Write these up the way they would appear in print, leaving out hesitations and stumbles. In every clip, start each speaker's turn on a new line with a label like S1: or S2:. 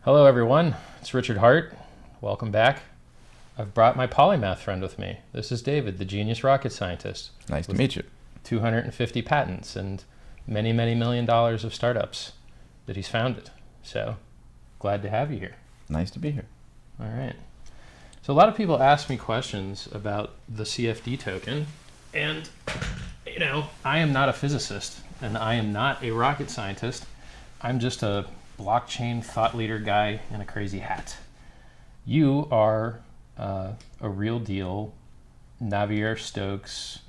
S1: Hello, everyone. It's Richard Hart. Welcome back. I've brought my polymath friend with me. This is David, the genius rocket scientist.
S2: Nice to meet you.
S1: 250 patents and many, many $1 million of startups that he's founded. So glad to have you here.
S2: Nice to be here.
S1: All right. So a lot of people ask me questions about the CFD token. And, I am not a physicist and I am not a rocket scientist. I'm just a blockchain thought leader guy in a crazy hat. You are a real deal Navier-Stokes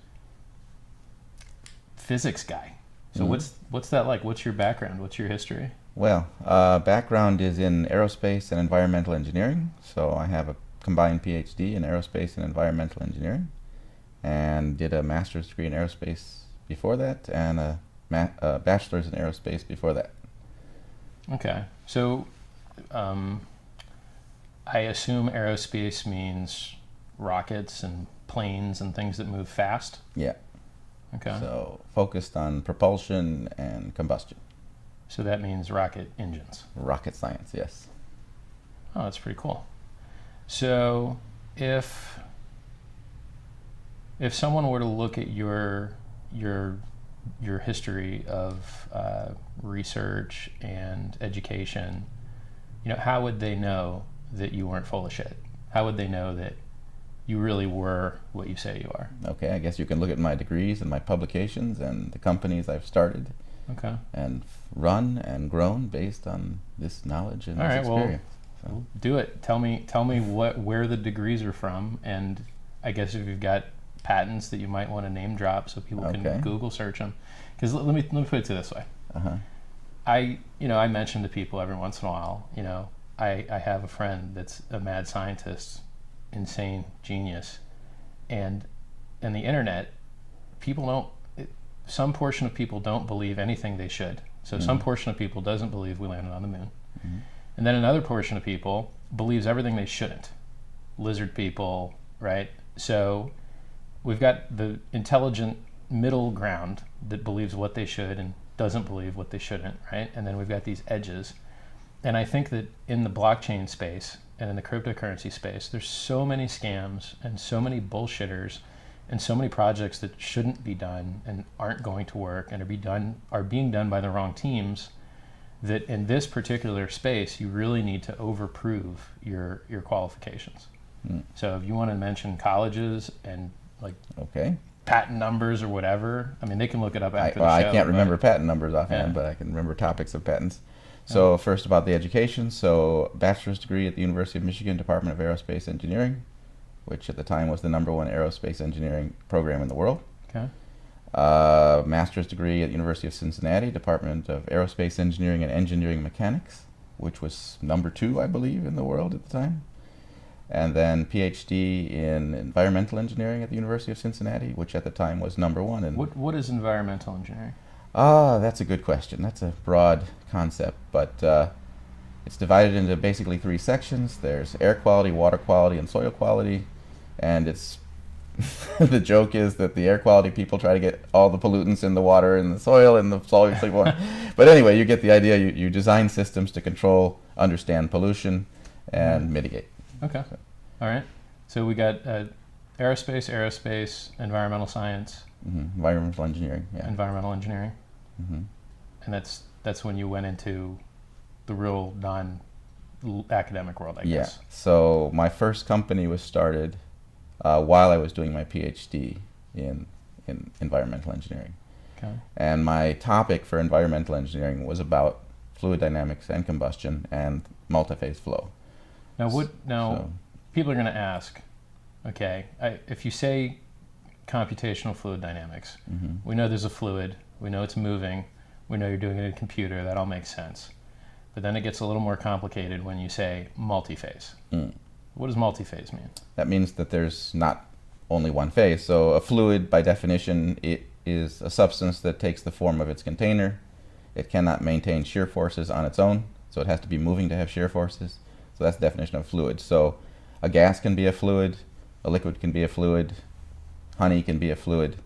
S1: physics guy. So what's that like? What's your background? What's your history?
S2: Well, background is in aerospace and environmental engineering. So I have a combined PhD in aerospace and environmental engineering, and did a master's degree in aerospace before that, and a bachelor's in aerospace before that.
S1: Okay. So I assume aerospace means rockets and planes and things that move fast?
S2: Yeah.
S1: Okay.
S2: So focused on propulsion and combustion.
S1: So that means rocket engines.
S2: Rocket science, yes.
S1: Oh, that's pretty cool. So if someone were to look at your history of research and education, how would they know that you weren't full of shit? How would they know that you really were what you say you are?
S2: Okay, I guess you can look at my degrees and my publications and the companies I've started.
S1: Okay.
S2: And run and grown based on this knowledge and this experience.
S1: Well, do it. Tell me where the degrees are from, and I guess if you've got patents that you might want to name drop so people can Google search them. Because let me put it this way. I mention to people every once in a while, I have a friend that's a mad scientist, insane genius, and the internet, some portion of people don't believe anything they should. So some portion of people doesn't believe we landed on the moon. And then another portion of people believes everything they shouldn't. Lizard people, right? So we've got the intelligent middle ground that believes what they should and doesn't believe what they shouldn't, right? And then we've got these edges. And I think that in the blockchain space and in the cryptocurrency space, there's so many scams and so many bullshitters and so many projects that shouldn't be done and aren't going to work and are being done by the wrong teams, that in this particular space, you really need to overprove your qualifications. So if you want to mention colleges and patent numbers or whatever, I mean, they can look it up after the show.
S2: I can't remember patent numbers offhand, but I can remember topics of patents. So first about the education. So bachelor's degree at the University of Michigan Department of Aerospace Engineering, which at the time was the #1 aerospace engineering program in the world.
S1: Okay.
S2: Master's degree at the University of Cincinnati Department of Aerospace Engineering and Engineering Mechanics, which was #2, I believe, in the world at the time. And then PhD in environmental engineering at the University of Cincinnati, which at the time was #1. And
S1: what is environmental engineering?
S2: That's a good question. That's a broad concept, but it's divided into basically 3 sections. There's air quality, water quality, and soil quality. And it's the joke is that the air quality people try to get all the pollutants in the water and the soil and the soil. But anyway, you get the idea. You design systems to control, understand pollution, and mitigate.
S1: Okay. All right. So we got aerospace, environmental science.
S2: Environmental engineering. Yeah.
S1: Environmental engineering. And that's when you went into the real non-academic world, I guess.
S2: Yeah. So my first company was started while I was doing my PhD in environmental engineering.
S1: Okay.
S2: And my topic for environmental engineering was about fluid dynamics and combustion and multi-phase flow.
S1: Now, people are going to ask, okay, if you say computational fluid dynamics, we know there's a fluid, we know it's moving, we know you're doing it in a computer, that all makes sense. But then it gets a little more complicated when you say multi-phase. What does multi-phase mean?
S2: That means that there's not only one phase. So a fluid, by definition, it is a substance that takes the form of its container. It cannot maintain shear forces on its own, so it has to be moving to have shear forces. So that's the definition of fluid. So a gas can be a fluid, a liquid can be a fluid, honey can be a fluid,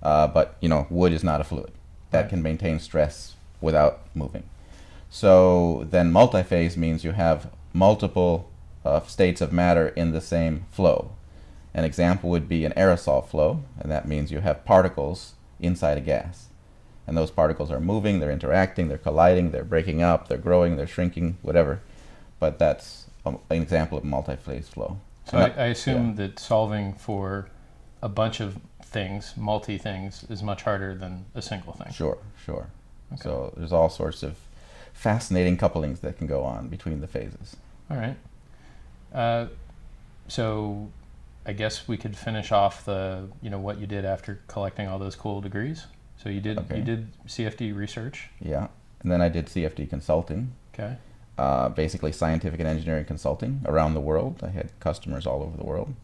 S2: but wood is not a fluid. That can maintain stress without moving. So then multiphase means you have multiple states of matter in the same flow. An example would be an aerosol flow, and that means you have particles inside a gas. And those particles are moving, they're interacting, they're colliding, they're breaking up, they're growing, they're shrinking, whatever. But that's an example of multiphase flow.
S1: So I assume that solving for a bunch of things, multi-things, is much harder than a single thing.
S2: Sure.
S1: Okay.
S2: So there's all sorts of fascinating couplings that can go on between the phases.
S1: All right. So I guess we could finish off the, what you did after collecting all those cool degrees. So you did CFD research.
S2: Yeah, and then I did CFD consulting.
S1: Okay.
S2: Basically scientific and engineering consulting around the world. I had customers all over the world.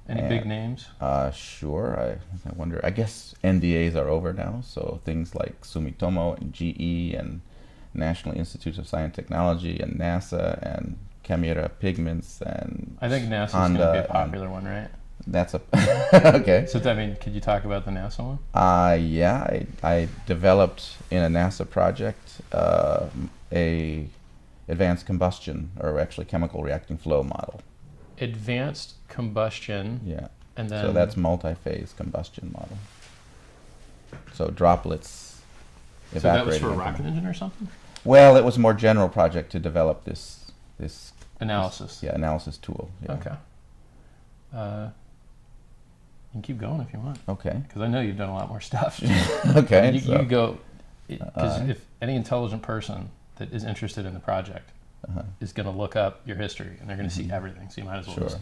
S1: Any big names?
S2: Sure. I wonder. I guess NDAs are over now, so things like Sumitomo and GE and National Institutes of Science and Technology and NASA and Chimera Pigments and
S1: I think NASA's
S2: Honda
S1: going to be a popular one, right?
S2: That's a okay.
S1: So I mean, could you talk about the NASA one?
S2: Yeah, I developed in a NASA project a advanced combustion, or actually chemical reacting flow model.
S1: Advanced combustion.
S2: Yeah.
S1: And then
S2: So that's multi-phase combustion model. So droplets
S1: So that was
S2: evaporating.
S1: for a rocket engine or something?
S2: Well, it was a more general project to develop this
S1: Analysis.
S2: analysis tool. Yeah.
S1: Okay. You can keep going if you want,
S2: Okay.
S1: because I know you've done a lot more stuff.
S2: Okay.
S1: You
S2: so,
S1: go, because if any intelligent person that is interested in the project is going to look up your history, and they're going to see everything, so you might as well just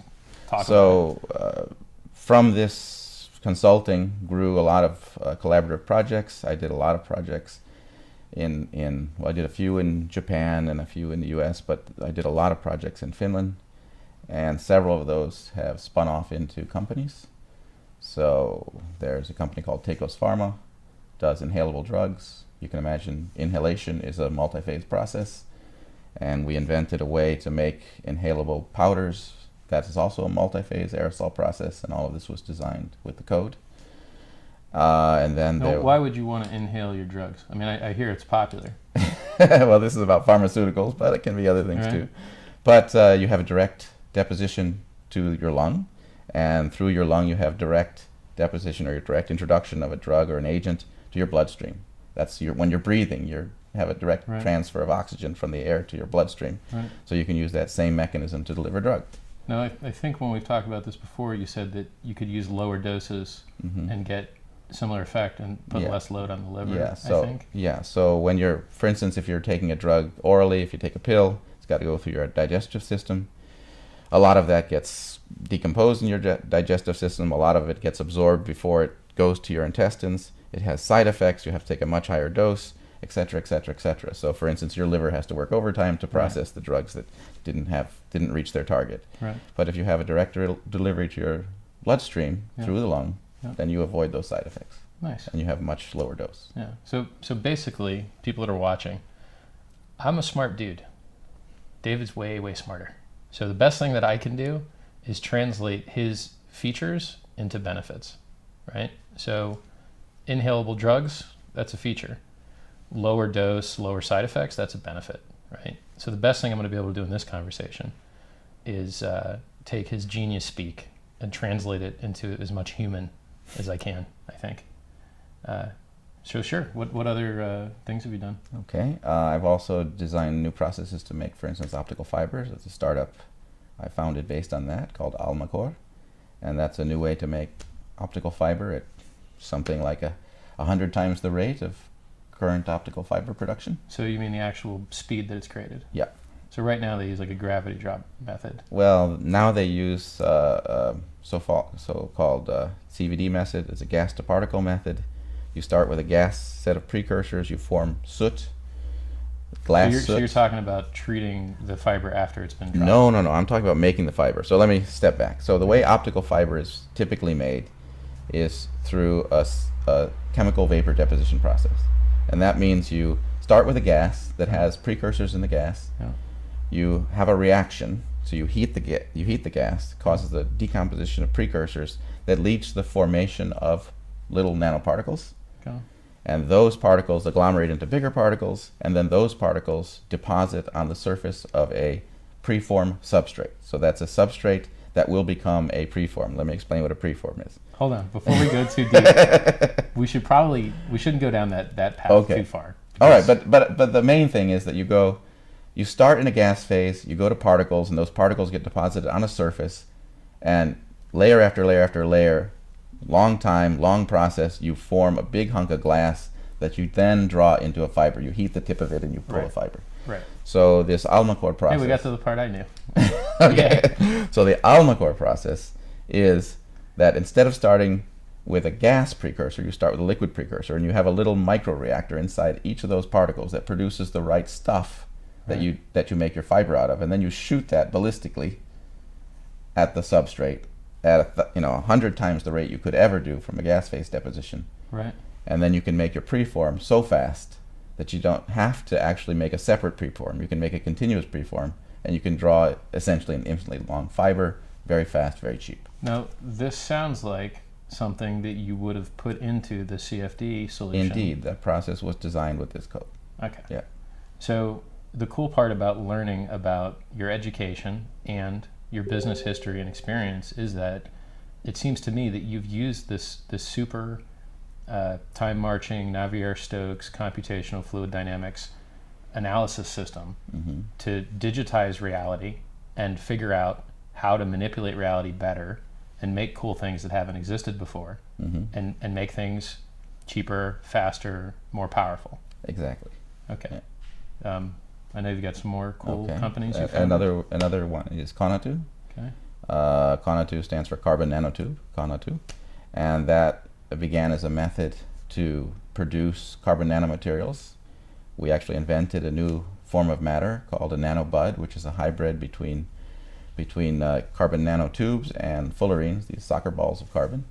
S1: talk about it.
S2: So from this consulting grew a lot of collaborative projects. I did a lot of projects I did a few in Japan and a few in the US, but I did a lot of projects in Finland, and several of those have spun off into companies. So there's a company called Tecos Pharma, does inhalable drugs. You can imagine inhalation is a multi-phase process, and we invented a way to make inhalable powders. That is also a multi-phase aerosol process, and all of this was designed with the code. And then
S1: why would you want to inhale your drugs? I mean, I hear it's popular.
S2: Well, this is about pharmaceuticals, but it can be other things too. But you have a direct deposition to your lung, and through your lung you have direct deposition or your direct introduction of a drug or an agent to your bloodstream. That's when you're breathing, you have a direct transfer of oxygen from the air to your bloodstream. Right. So you can use that same mechanism to deliver drug.
S1: Now, I think when we've talked about this before, you said that you could use lower doses and get similar effect and put less load on the liver, I think.
S2: Yeah, so when you're, for instance, if you're taking a drug orally, if you take a pill, it's got to go through your digestive system. A lot of that gets decomposed in your digestive system. A lot of it gets absorbed before it goes to your intestines. It has side effects. You have to take a much higher dose, et cetera, et cetera, et cetera. So, for instance, your liver has to work overtime to process the drugs that didn't reach their target. Right. But if you have a direct delivery to your bloodstream through the lung, then you avoid those side effects.
S1: Nice.
S2: And you have a much lower dose.
S1: Yeah. So basically, people that are watching, I'm a smart dude. David's way, way smarter. So the best thing that I can do is translate his features into benefits, right? So inhalable drugs, that's a feature. Lower dose, lower side effects, that's a benefit, right? So the best thing I'm going to be able to do in this conversation is take his genius speak and translate it into as much human as I can, I think. So sure, what other things have you done?
S2: Okay, I've also designed new processes to make, for instance, optical fibers. It's a startup I founded based on that called Almacor, and that's a new way to make optical fiber at something like 100 times the rate of current optical fiber production.
S1: So you mean the actual speed that it's created?
S2: Yeah.
S1: So right now they use like a gravity drop method.
S2: Well, now they use so-called CVD method. It's a gas to particle method. You start with a gas set of precursors. You form soot, glass soot.
S1: So you're talking about treating the fiber after it's been dropped?
S2: No. I'm talking about making the fiber. So let me step back. So the way optical fiber is typically made is through a chemical vapor deposition process. And that means you start with a gas that has precursors in the gas. Yeah. You have a reaction, so you heat the gas, causes the decomposition of precursors that leads to the formation of little nanoparticles. Okay. And those particles agglomerate into bigger particles, and then those particles deposit on the surface of a preform substrate. So that's a substrate that will become a preform. Let me explain what a preform is.
S1: Hold on, before we go too deep, we shouldn't go down that path too far.
S2: All right, but the main thing is that you start in a gas phase, you go to particles, and those particles get deposited on a surface, and layer after layer after layer, long time, long process, you form a big hunk of glass that you then draw into a fiber. You heat the tip of it and you pull a fiber.
S1: Right.
S2: So this Almacore process.
S1: Hey, we got to the part I knew.
S2: Okay. So the Almacore process is that instead of starting with a gas precursor, you start with a liquid precursor, and you have a little microreactor inside each of those particles that produces the right stuff that you make your fiber out of, and then you shoot that ballistically at the substrate at 100 times the rate you could ever do from a gas phase deposition.
S1: Right.
S2: And then you can make your preform so fast that you don't have to actually make a separate preform. You can make a continuous preform, and you can draw essentially an infinitely long fiber, very fast, very cheap.
S1: Now, this sounds like something that you would have put into the CFD solution.
S2: Indeed, that process was designed with this code.
S1: Okay.
S2: Yeah.
S1: So the cool part about learning about your education and your business history and experience is that it seems to me that you've used this super time marching Navier-Stokes computational fluid dynamics analysis system to digitize reality and figure out how to manipulate reality better and make cool things that haven't existed before, and make things cheaper, faster, more powerful.
S2: Exactly.
S1: Okay. Yeah. I know you've got some more cool companies you found.
S2: Another one is Conatu.
S1: Okay.
S2: Conatu stands for carbon nanotube, Conatu, and that began as a method to produce carbon nanomaterials. We actually invented a new form of matter called a nanobud, which is a hybrid between carbon nanotubes and fullerenes, these soccer balls of carbon.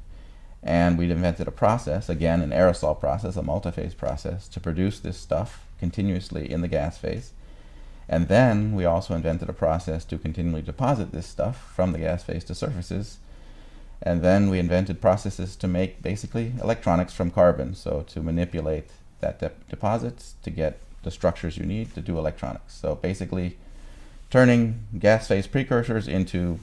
S2: And we invented a process, again an aerosol process, a multi-phase process, to produce this stuff continuously in the gas phase. And then we also invented a process to continually deposit this stuff from the gas phase to surfaces. And then we invented processes to make basically electronics from carbon, so to manipulate that deposits to get the structures you need to do electronics. So basically turning gas phase precursors into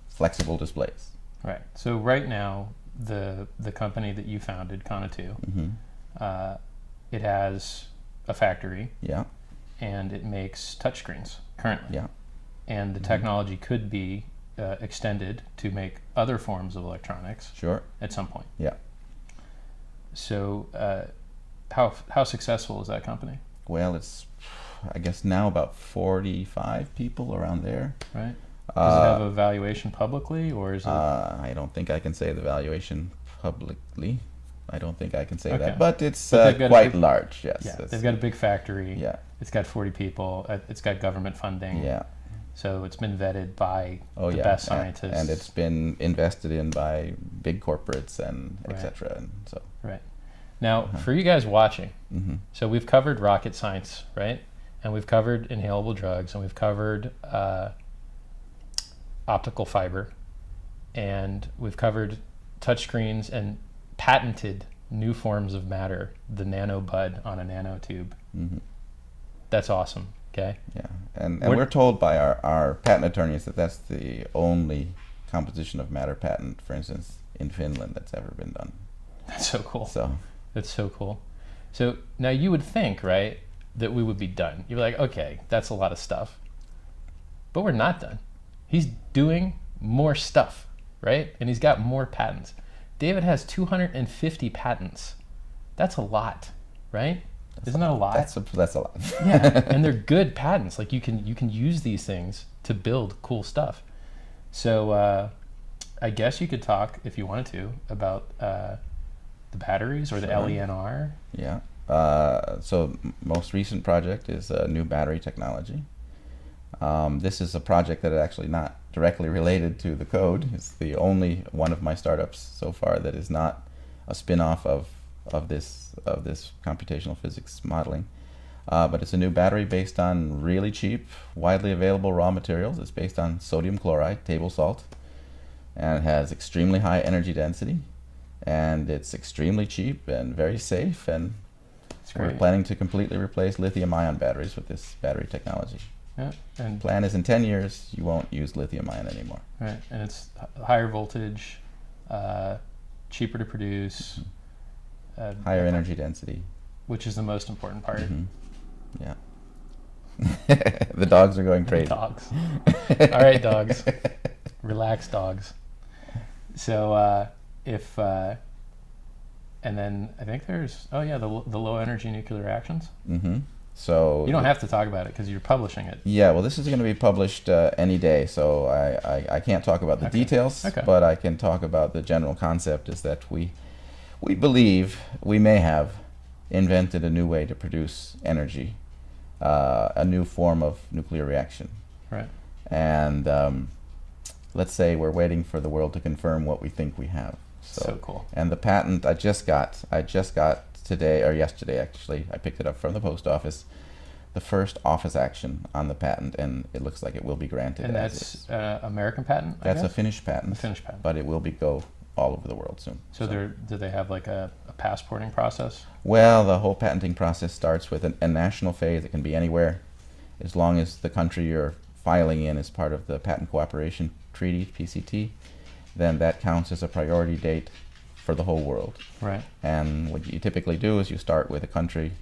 S2: flexible displays.
S1: Right. So right now, the company that you founded, Conatu, it has a factory.
S2: Yeah.
S1: And it makes touchscreens currently.
S2: Yeah.
S1: And the technology could be extended to make other forms of electronics.
S2: Sure.
S1: At some point.
S2: Yeah.
S1: So how successful is that company?
S2: Well, it's, I guess now about 45 people around there.
S1: Right. Does it have a valuation publicly, or is it?
S2: I don't think I can say the valuation publicly. I don't think I can say
S1: Okay.
S2: that, but it's
S1: But
S2: quite large. Yes.
S1: Yeah, they've got a big factory.
S2: Yeah.
S1: It's got 40 people. It's got government funding.
S2: Yeah.
S1: So it's been vetted by the best scientists.
S2: And it's been invested in by big corporates and
S1: Right.
S2: etc. And so.
S1: Right. Now, for you guys watching, so we've covered rocket science, right? And we've covered inhalable drugs, and we've covered optical fiber, and we've covered touchscreens and patented new forms of matter, the nanobud on a nanotube. That's awesome. Okay.
S2: Yeah, and we're told by our patent attorneys that that's the only composition of matter patent, for instance, in Finland that's ever been done.
S1: That's so cool.
S2: So
S1: that's so cool. So now you would think, right, that we would be done. You're like, okay, that's a lot of stuff, but we're not done. He's doing more stuff, right? And he's got more patents. David has 250 patents. That's a lot, right? Isn't that a lot?
S2: That's a lot.
S1: Yeah, and they're good patents. Like you can use these things to build cool stuff. So I guess you could talk, if you wanted to, about the batteries or the LENR.
S2: Yeah. So most recent project is a new battery technology. This is a project that is actually not directly related to the code. It's the only one of my startups so far that is not a spin-off of this computational physics modeling. But it's a new battery based on really cheap, widely available raw materials. It's based on sodium chloride, table salt, and it has extremely high energy density, and it's extremely cheap and very safe, and We're
S1: great.
S2: planning to completely replace lithium-ion batteries with this battery technology.
S1: Yeah, and
S2: Plan is in 10 years, you won't use lithium-ion anymore.
S1: right, and it's higher voltage, cheaper to produce,
S2: Higher energy density.
S1: which is the most important part.
S2: Yeah. The dogs are going crazy.
S1: Dogs. All right, dogs. Relax, dogs. So if and then I think there's the low energy nuclear reactions.
S2: So
S1: you don't have to talk about it because you're publishing it.
S2: Yeah, well, this is going to be published any day, so I can't talk about the details, but I can talk about the general concept is that we believe we may have invented a new way to produce energy, a new form of nuclear reaction.
S1: Right.
S2: And let's say we're waiting for the world to confirm what we think we have.
S1: So cool.
S2: And the patent I just got today, or yesterday actually, I picked it up from the post office, the first office action on the patent, and it looks like it will be granted.
S1: And that's American patent?
S2: That's a Finnish patent.
S1: A Finnish patent.
S2: But it will go all over the world soon.
S1: So do they have like a passporting process?
S2: Well, the whole patenting process starts with a national phase. It can be anywhere, as long as the country you're filing in is part of the Patent Cooperation Treaty, PCT, then that counts as a priority date for the whole world.
S1: Right.
S2: And what you typically do is you start with a country,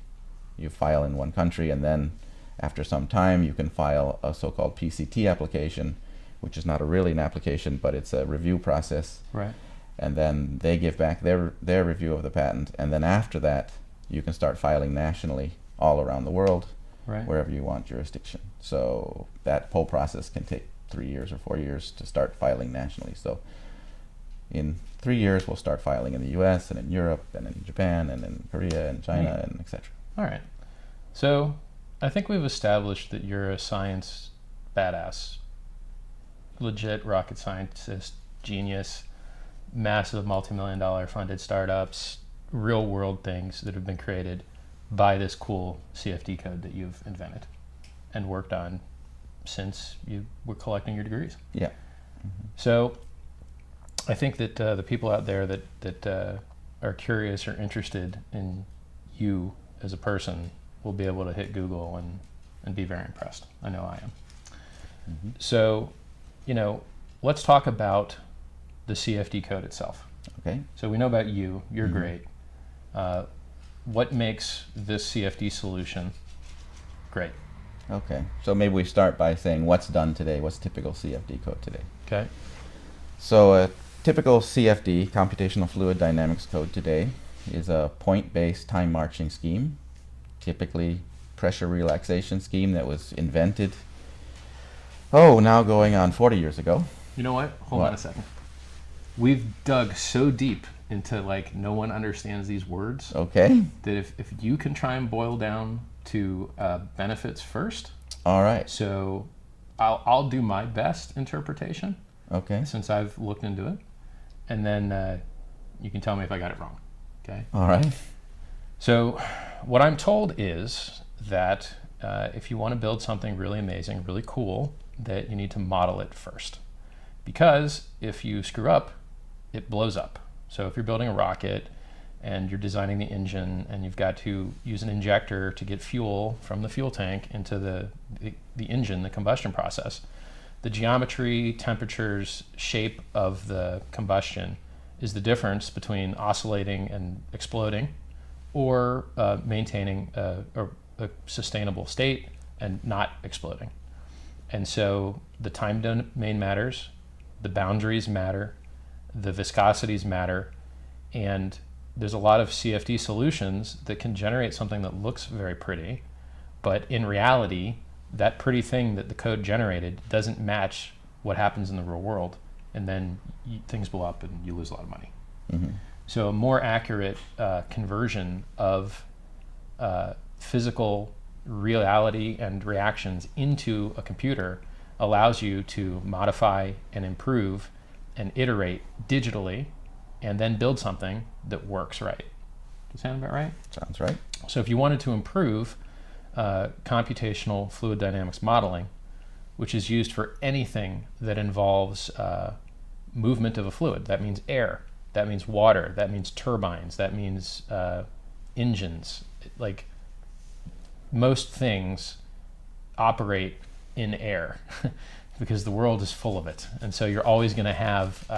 S2: you file in one country, and then after some time you can file a so-called PCT application, which is not really an application, but it's a review process.
S1: Right.
S2: And then they give back their review of the patent, and then after that you can start filing nationally all around the world,
S1: right,
S2: wherever you want jurisdiction. So that whole process can take 3 years or 4 years to start filing nationally. So in 3 years we'll start filing in the US and in Europe and in Japan and in Korea and China and etc.
S1: All right. So I think we've established that you're a science badass, legit rocket scientist, genius, massive multi-million-dollar funded startups, real world things that have been created by this cool CFD code that you've invented and worked on since you were collecting your degrees.
S2: Yeah.
S1: Mm-hmm. So I think that the people out there that are curious or interested in you as a person will be able to hit Google and be very impressed. I know I am. Mm-hmm. So, let's talk about the CFD code itself.
S2: Okay.
S1: So we know about you. You're
S2: mm-hmm.
S1: great. What makes this CFD solution great?
S2: Okay. So maybe we start by saying what's done today. What's typical CFD code today?
S1: Okay.
S2: So a typical CFD, computational fluid dynamics code today, is a point-based time marching scheme, typically pressure relaxation scheme that was invented, now going on 40 years ago.
S1: You know what? Hold on a second. We've dug so deep into no one understands these words.
S2: Okay.
S1: That if you can try and boil down to benefits first.
S2: All right.
S1: So I'll do my best interpretation.
S2: Okay.
S1: Since I've looked into it, and then you can tell me if I got it wrong. Okay.
S2: All right.
S1: So what I'm told is that if you want to build something really amazing, really cool, that you need to model it first, because if you screw up, it blows up. So if you're building a rocket and you're designing the engine and you've got to use an injector to get fuel from the fuel tank into the engine, the combustion process, the geometry, temperatures, shape of the combustion is the difference between oscillating and exploding or maintaining a sustainable state and not exploding. And so the time domain matters, the boundaries matter, the viscosities matter, and there's a lot of CFD solutions that can generate something that looks very pretty, but in reality, that pretty thing that the code generated doesn't match what happens in the real world, and then things blow up and you lose a lot of money. Mm-hmm. So a more accurate conversion of physical reality and reactions into a computer allows you to modify and improve and iterate digitally and then build something that works right. Does that sound about right?
S2: Sounds right.
S1: So if you wanted to improve computational fluid dynamics modeling, which is used for anything that involves movement of a fluid, that means air, that means water, that means turbines, that means engines, like most things operate in air because the world is full of it. And so you're always going to have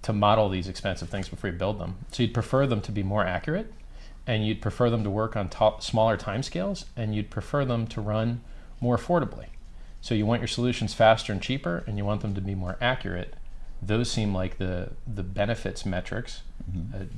S1: to model these expensive things before you build them. So you'd prefer them to be more accurate, and you'd prefer them to work on smaller timescales, and you'd prefer them to run more affordably. So you want your solutions faster and cheaper, and you want them to be more accurate. Those seem like the benefits metrics.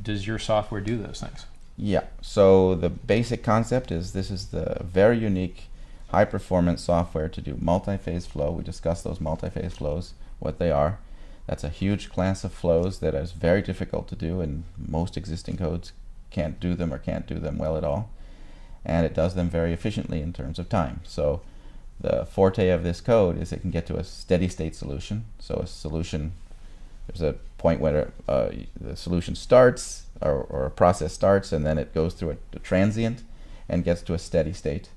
S1: Does your software do those things?
S2: Yeah, so the basic concept is this is the very unique high-performance software to do multi-phase flow. We discussed those multi-phase flows, what they are. That's a huge class of flows that is very difficult to do, and most existing codes can't do them or can't do them well at all. And it does them very efficiently in terms of time. So the forte of this code is it can get to a steady state solution. So a solution, there's a point where the solution starts or a process starts, and then it goes through a transient and gets to a steady state.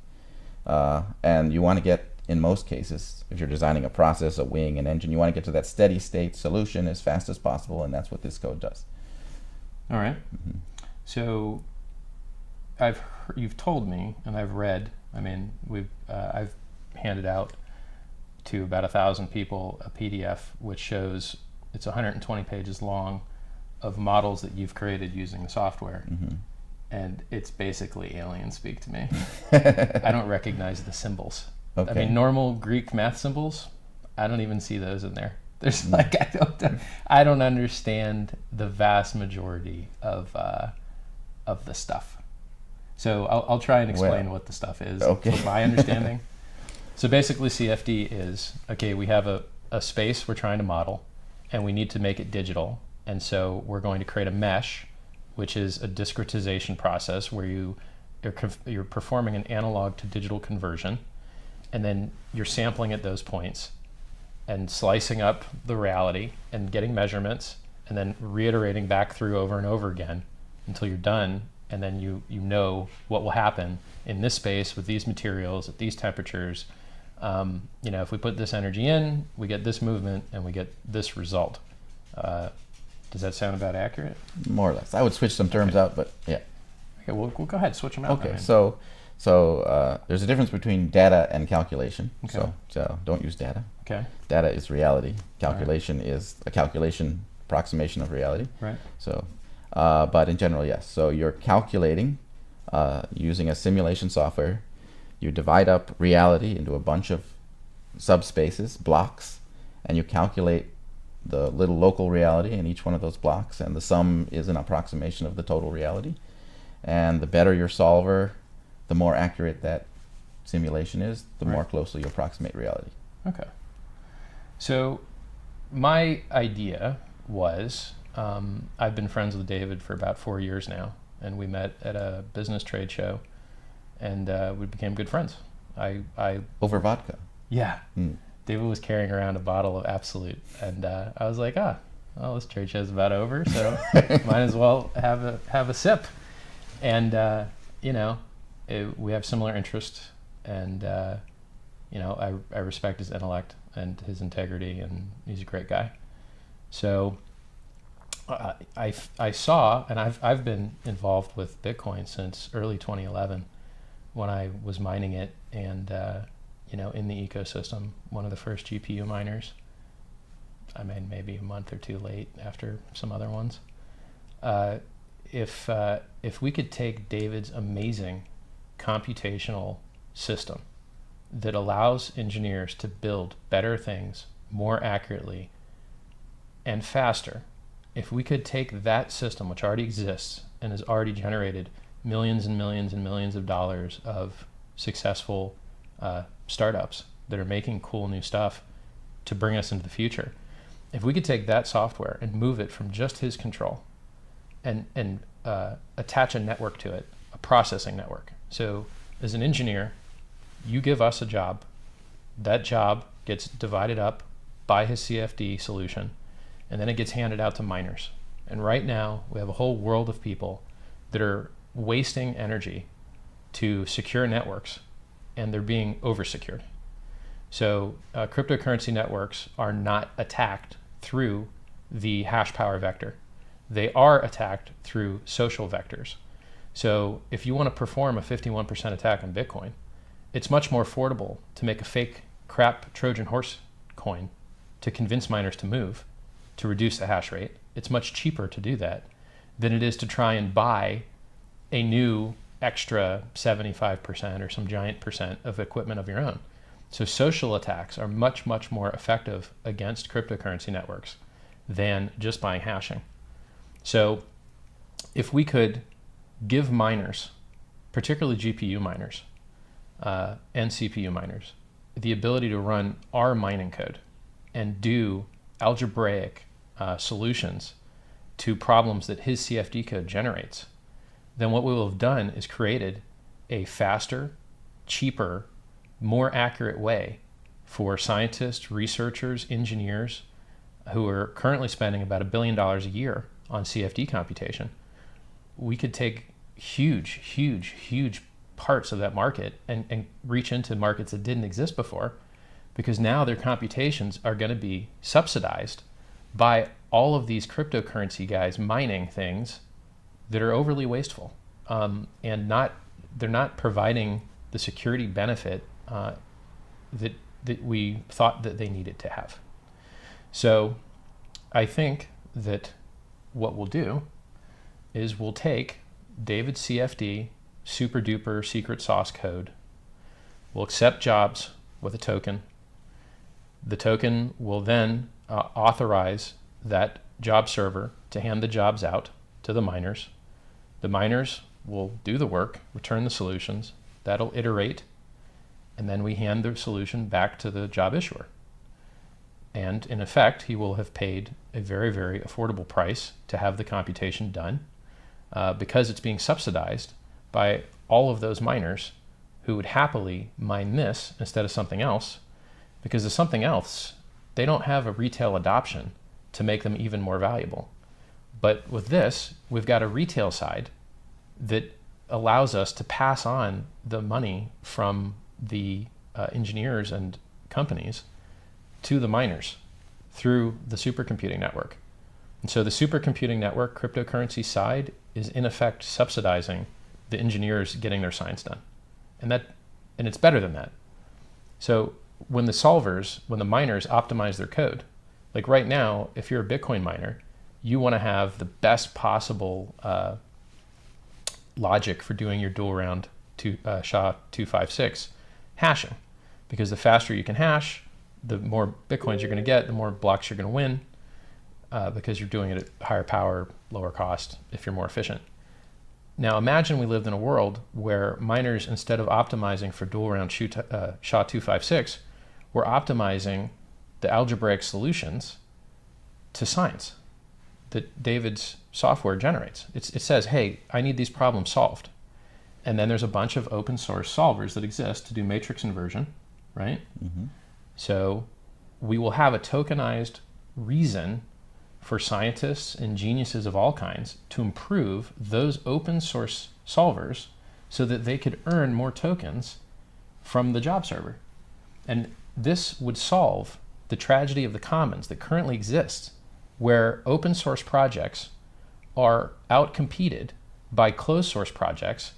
S2: And you want to get, in most cases, if you're designing a process, a wing, an engine, you want to get to that steady state solution as fast as possible, and that's what this code does.
S1: All right. So you've told me, and I've read, I mean, I've handed out to about 1,000 people a PDF which shows it's 120 pages long of models that you've created using the software. And it's basically alien speak to me. I don't recognize the symbols.
S2: Okay.
S1: I mean, normal Greek math symbols, I don't even see those in there. There's I don't understand the vast majority of the stuff. So I'll try and explain what the stuff is.
S2: Okay.
S1: From my understanding. So basically CFD is, okay, we have a space we're trying to model, and we need to make it digital. And so we're going to create a mesh, which is a discretization process where you're performing an analog to digital conversion, and then you're sampling at those points and slicing up the reality and getting measurements, and then reiterating back through over and over again until you're done. And then you know what will happen in this space with these materials at these temperatures. If we put this energy in, we get this movement and we get this result. Does that sound about accurate?
S2: More or less. I would switch some terms out, but yeah.
S1: Okay, we'll go ahead, switch them out.
S2: Okay, so there's a difference between data and calculation.
S1: Okay.
S2: So don't use data.
S1: Okay.
S2: Data is reality. Calculation is a calculation approximation of reality.
S1: Right.
S2: So, but in general, yes. So you're calculating using a simulation software. You divide up reality into a bunch of subspaces, blocks, and you calculate the little local reality in each one of those blocks, and the sum is an approximation of the total reality. And the better your solver, the more accurate that simulation is, the more closely you approximate reality.
S1: Okay. So my idea was, I've been friends with David for about 4 years now, and we met at a business trade show, and we became good friends. I
S2: Over vodka.
S1: Yeah. David was carrying around a bottle of Absolute, and I was like, well, this trade show's about over, so might as well have a sip. And we have similar interests, and I respect his intellect and his integrity, and he's a great guy. So I saw, and I've been involved with Bitcoin since early 2011 when I was mining it, and in the ecosystem, one of the first GPU miners. I mean, maybe a month or two late after some other ones. If we could take David's amazing computational system that allows engineers to build better things more accurately and faster, if we could take that system, which already exists and has already generated millions and millions and millions of dollars of successful startups that are making cool new stuff to bring us into the future, if we could take that software and move it from just his control and attach a network to it, a processing network. So as an engineer, you give us a job, that job gets divided up by his CFD solution, and then it gets handed out to miners. And right now, we have a whole world of people that are wasting energy to secure networks, and they're being over-secured. So cryptocurrency networks are not attacked through the hash power vector. They are attacked through social vectors. So if you want to perform a 51% attack on Bitcoin, it's much more affordable to make a fake crap Trojan horse coin to convince miners to move, to reduce the hash rate. It's much cheaper to do that than it is to try and buy a new extra 75% or some giant percent of equipment of your own. So social attacks are much, much more effective against cryptocurrency networks than just buying hashing. So if we could give miners, particularly GPU miners and CPU miners, the ability to run our mining code and do algebraic solutions to problems that his CFD code generates, then what we will have done is created a faster, cheaper, more accurate way for scientists, researchers, engineers who are currently spending about $1 billion a year on CFD computation. We could take huge parts of that market and reach into markets that didn't exist before, because now their computations are going to be subsidized by all of these cryptocurrency guys mining things that are overly wasteful, and they're not providing the security benefit that we thought that they needed to have. So I think that what we'll do is we'll take David's CFD super duper secret sauce code. We'll accept jobs with a token. The token will then authorize that job server to hand the jobs out to the miners. The miners will do the work, return the solutions. That'll iterate, and then we hand the solution back to the job issuer. And in effect, he will have paid a very, very affordable price to have the computation done, because it's being subsidized by all of those miners who would happily mine this instead of something else, because the something else, they don't have a retail adoption to make them even more valuable. But with this, we've got a retail side that allows us to pass on the money from the engineers and companies to the miners through the supercomputing network. And so the supercomputing network cryptocurrency side is in effect subsidizing the engineers getting their science done. And it's better than that. So when the miners optimize their code, like right now, if you're a Bitcoin miner, you want to have the best possible logic for doing your dual round SHA-256 hashing, because the faster you can hash, the more Bitcoins you're going to get, the more blocks you're going to win, because you're doing it at higher power, lower cost, if you're more efficient. Now imagine we lived in a world where miners, instead of optimizing for dual round SHA-256, were optimizing the algebraic solutions to science that David's software generates. It says, hey, I need these problems solved. And then there's a bunch of open source solvers that exist to do matrix inversion, right? Mm-hmm. So we will have a tokenized reason for scientists and geniuses of all kinds to improve those open source solvers so that they could earn more tokens from the job server. And this would solve the tragedy of the commons that currently exists, where open source projects are outcompeted by closed source projects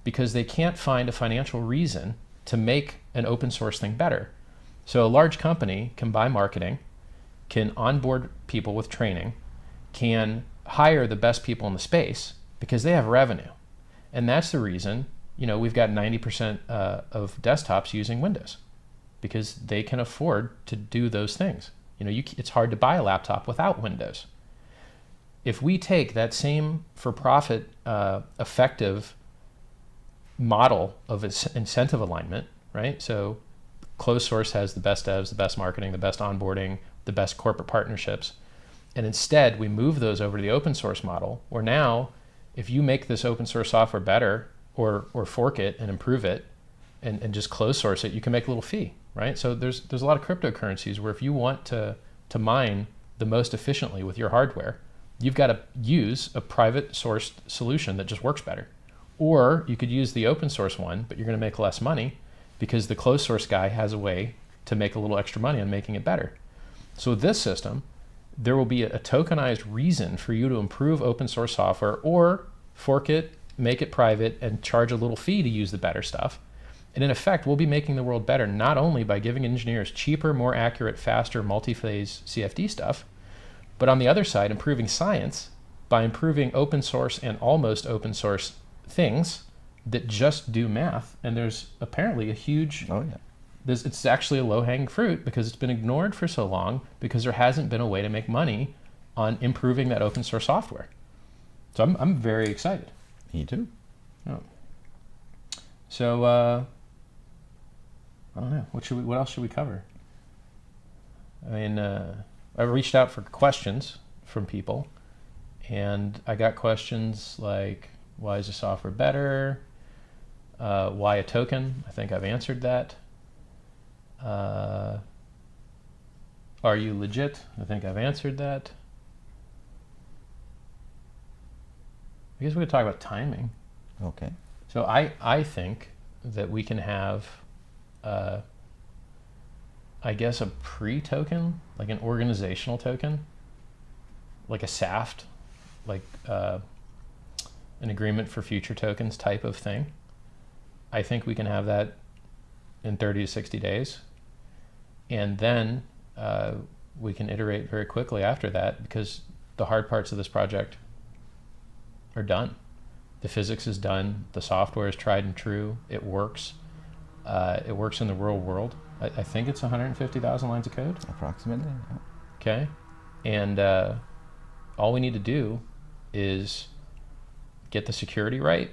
S1: because they can't find a financial reason to make an open source thing better. So a large company can buy marketing, can onboard people with training, can hire the best people in the space because they have revenue. And that's the reason, we've got 90% of desktops using Windows, because they can afford to do those things. It's hard to buy a laptop without Windows. If we take that same for-profit effective model of incentive alignment, right? So closed source has the best devs, the best marketing, the best onboarding, the best corporate partnerships. And instead, we move those over to the open source model, where now, if you make this open source software better or fork it and improve it and just close source it, you can make a little fee, right? So there's a lot of cryptocurrencies where if you want to mine the most efficiently with your hardware, you've got to use a private sourced solution that just works better. Or you could use the open source one, but you're going to make less money because the closed source guy has a way to make a little extra money on making it better. So with this system, there will be a tokenized reason for you to improve open source software or fork it make it private, and charge a little fee to use the better stuff. And in effect, we'll be making the world better not only by giving engineers cheaper, more accurate, faster, multi-phase CFD stuff, but on the other side, improving science by improving open source and almost open source things that just do math. And there's apparently a huge, it's actually a low-hanging fruit because it's been ignored for so long because there hasn't been a way to make money on improving that open source software. So I'm very excited.
S2: Me too.
S1: Oh. So, I don't know. What else should we cover? I mean, I reached out for questions from people, and I got questions like, why is the software better? Why a token? I think I've answered that. Are you legit? I think I've answered that. I guess we could talk about timing.
S2: Okay.
S1: So I think that we can have, I guess, a pre-token, like an organizational token, like a SAFT, like an agreement for future tokens type of thing. I think we can have that in 30 to 60 days. And then we can iterate very quickly after that because the hard parts of this project are done. The physics is done. The software is tried and true. It works. It works in the real world. I think it's 150,000 lines of code.
S2: Approximately. Yeah.
S1: Okay. And all we need to do is get the security right.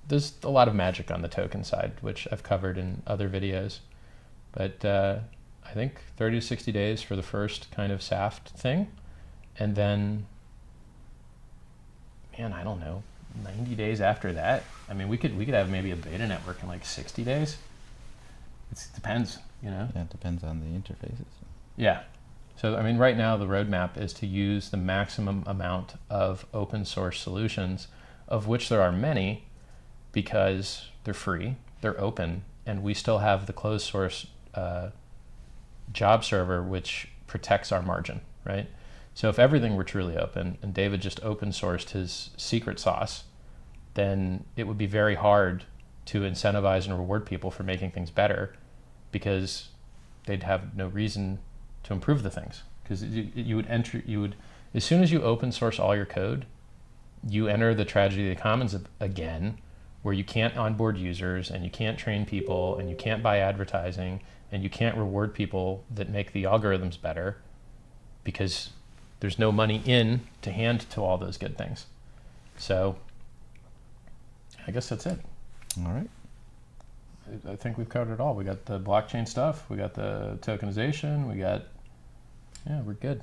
S1: There's a lot of magic on the token side, which I've covered in other videos. But I think 30 to 60 days for the first kind of SAFT thing. And then, man, I don't know, 90 days after that. I mean, we could have maybe a beta network in like 60 days. It depends,
S2: Yeah, it depends on the interfaces.
S1: Yeah. So, I mean, right now the roadmap is to use the maximum amount of open source solutions, of which there are many, because they're free, they're open, and we still have the closed source job server, which protects our margin, right? So if everything were truly open and David just open sourced his secret sauce, then it would be very hard to incentivize and reward people for making things better because they'd have no reason to improve the things. Because you would, as soon as you open source all your code, you enter the tragedy of the commons again, where you can't onboard users and you can't train people and you can't buy advertising and you can't reward people that make the algorithms better because there's no money in to hand to all those good things. So I guess that's it.
S2: All right.
S1: I think we've covered it all. We got the blockchain stuff. We got the tokenization. We're good.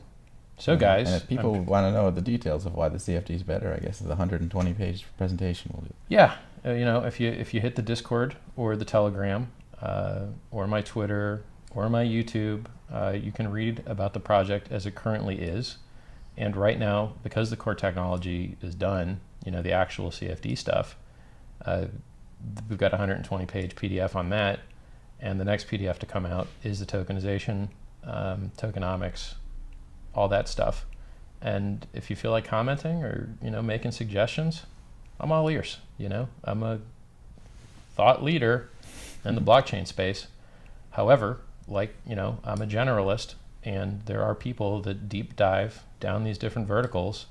S1: So guys.
S2: And if people want to know the details of why the CFD is better, I guess it's a 120-page presentation we'll do.
S1: Yeah. If you hit the Discord or the Telegram or my Twitter or my YouTube, you can read about the project as it currently is. And right now, because the core technology is done, the actual CFD stuff, we've got a 120-page PDF on that. And the next PDF to come out is the tokenization, tokenomics, all that stuff. And if you feel like commenting or, making suggestions, I'm all ears. I'm a thought leader in the blockchain space. However, I'm a generalist, and there are people that deep dive down these different verticals,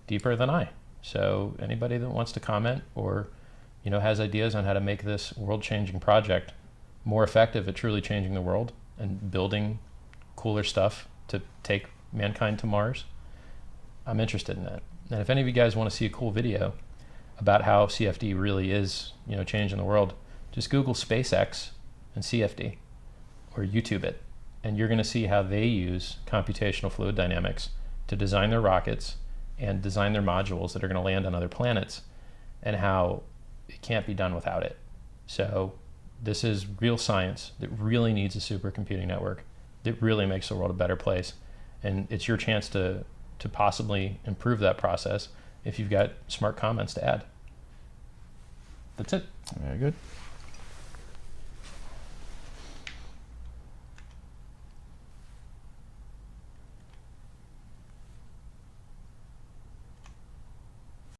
S1: deeper than I. So anybody that wants to comment or, has ideas on how to make this world-changing project more effective at truly changing the world and building cooler stuff to take mankind to Mars, I'm interested in that. And if any of you guys want to see a cool video about how CFD really is, changing the world, just Google SpaceX and CFD or YouTube it. And you're going to see how they use computational fluid dynamics to design their rockets and design their modules that are going to land on other planets, and how it can't be done without it. So this is real science that really needs a supercomputing network that really makes the world a better place. And it's your chance to possibly improve that process if you've got smart comments to add. That's it.
S2: Very good.